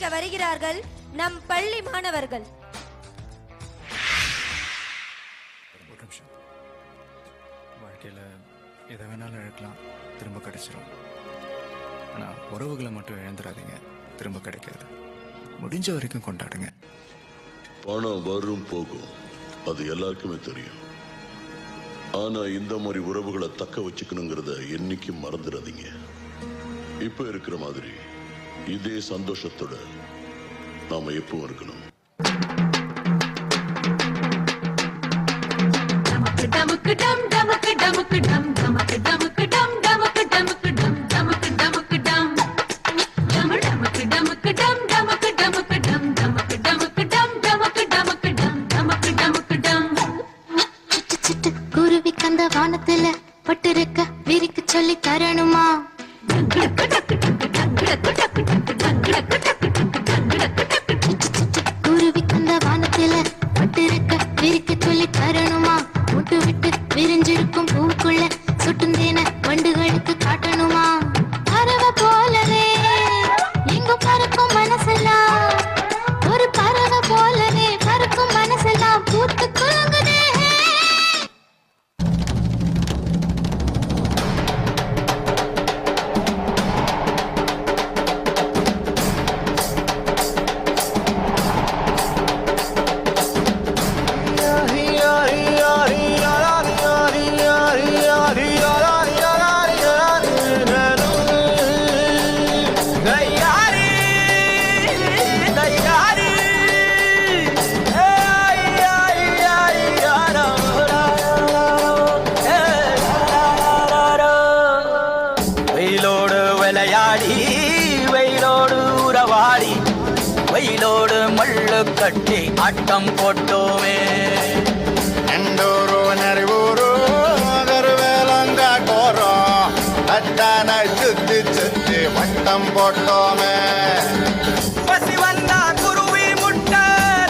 சிறப்பிக்க வருகிறார்கள் நம் பள்ளி மாணவர்கள். வாழ்க்கையில் எதை வேணாலும் இழக்கலாம், திரும்ப கிடைச்சிடும். ஆனால் உறவுகளை மட்டும் இழந்துடாதீங்க, திரும்ப கிடைக்காது. முடிஞ்ச வரைக்கும் கொண்டாடுங்க. பணம் வரும் போகும், அது எல்லாருக்குமே தெரியும். ஆனா இந்த மாதிரி உறவுகளை தக்க வச்சுக்கணுங்கிறத என்னைக்கும் மறந்துடாதீங்க. இப்ப இருக்கிற மாதிரி இதே சந்தோஷத்தோட நாம எப்பவும் இருக்கணும். வானத்துல பட்டிருக்க விரிக்க சொல்லி தரணுமா? குருவி கந்த வானத்துல பட்டிருக்க விரிக்க சொல்லி தரணுமா? முட்டு விட்டு விரிஞ்சிருக்கும் பூக்குள்ள சுட்டுந்தேன வண்டுகளுக்கு காட்டணுமா? பறவை போலவே எங்கும் பறக்கும் மனசெல்லாம், ஒரு பறவை போலவே பறக்கும் மனசெல்லாம் பூத்து குலுங்குதே. வெயிலோடு மல்லு கட்டி ஆட்டம் போட்டோமே. எண்டூரு நரிவூரு கருவேலங்காட்டோரம் அத்தான சுத்தி சுத்தி வட்டம் போட்டோமே. பசி வந்தா குருவி முட்ட,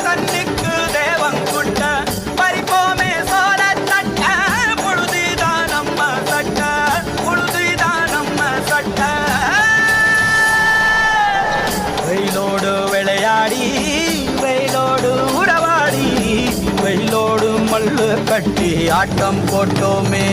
தண்ணிக்கு தேவங்குட்ட, பறிப்போமே சோழ தட்ட, பொழுதுதான் நம்ம சட்ட, பொழுதுதான் நம்ம சட்ட. வெயிலோடு விளையாடி வெயிலோடு உறவாடி, வெயிலோடு மல்லு கட்டி ஆட்டம் போட்டோமே.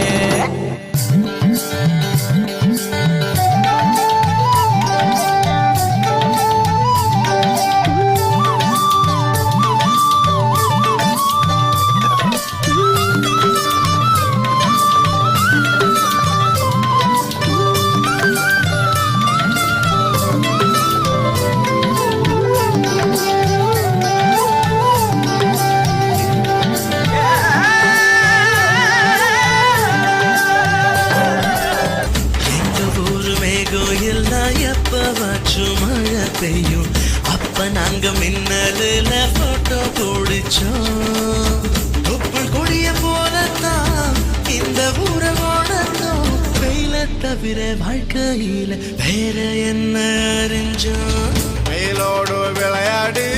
மழை பெய்யும் அப்ப நாங்க மின்னலுல போட்டோ பிடிச்சோம். தொப்புள் கொடிய போலத்தான் இந்த ஊரை ஓடத்தோம். வெயில தவிர வாழ்க்கையில வேற என்ன அறிஞ்சோம்? வெயிலோடு விளையாடி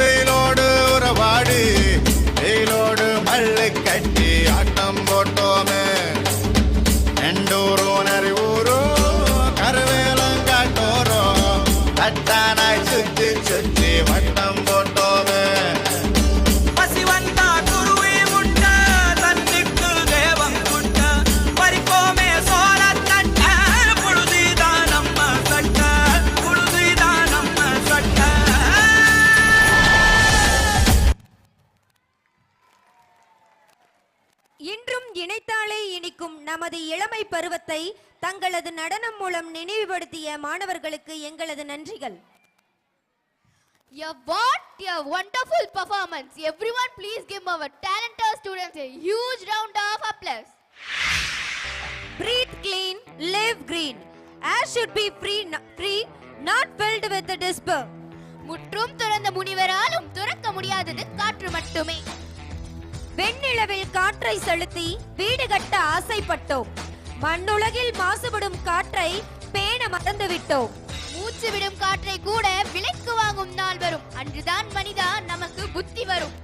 வெயிலோடு உறவாடி, வெயிலோடு மல்லு கட்டி ஆட்டம் போட்டோமே. எண்டூரு நரிவூரு கருவேலங்காட்டோரம் அத்தானாய் சுத்தி சுத்தி வட்டம் போட்டோமே. பசி வந்தா குருவி முட்ட, தண்ணிக்கு தேவங்குட்ட, பறிப்போமே சோழ தட்ட, பொழுதுதான் நம்ம சட்ட, பொழுதுதான் நம்ம சட்ட. இன்றும் இணைத்தாலே இனிக்கும் நமது இளமை பருவத்தை தங்களது நடனம் மூலம் நினைவுபடுத்திய மாணவர்களுக்கு எங்களது நன்றிகள். What a wonderful performance! Everyone, please give our talented students a huge round of applause. Breathe clean, live green. Air should be free, not filled with the despair. முற்றும் துறந்த முனிவராலும் துறக்க முடியாதது காற்று மட்டுமே. வெண்ணிலவில் காற்றை செலுத்தி வீடு கட்ட ஆசைப்பட்டோம். மண்ணுலகில் மாசுபடும் காற்றை பேண மறந்துவிட்டோம். மூச்சு விடும் காற்றை கூட விலைக்கு வாங்கும் நாள் வரும். அன்றுதான் மனிதா நமக்கு புத்தி வரும்.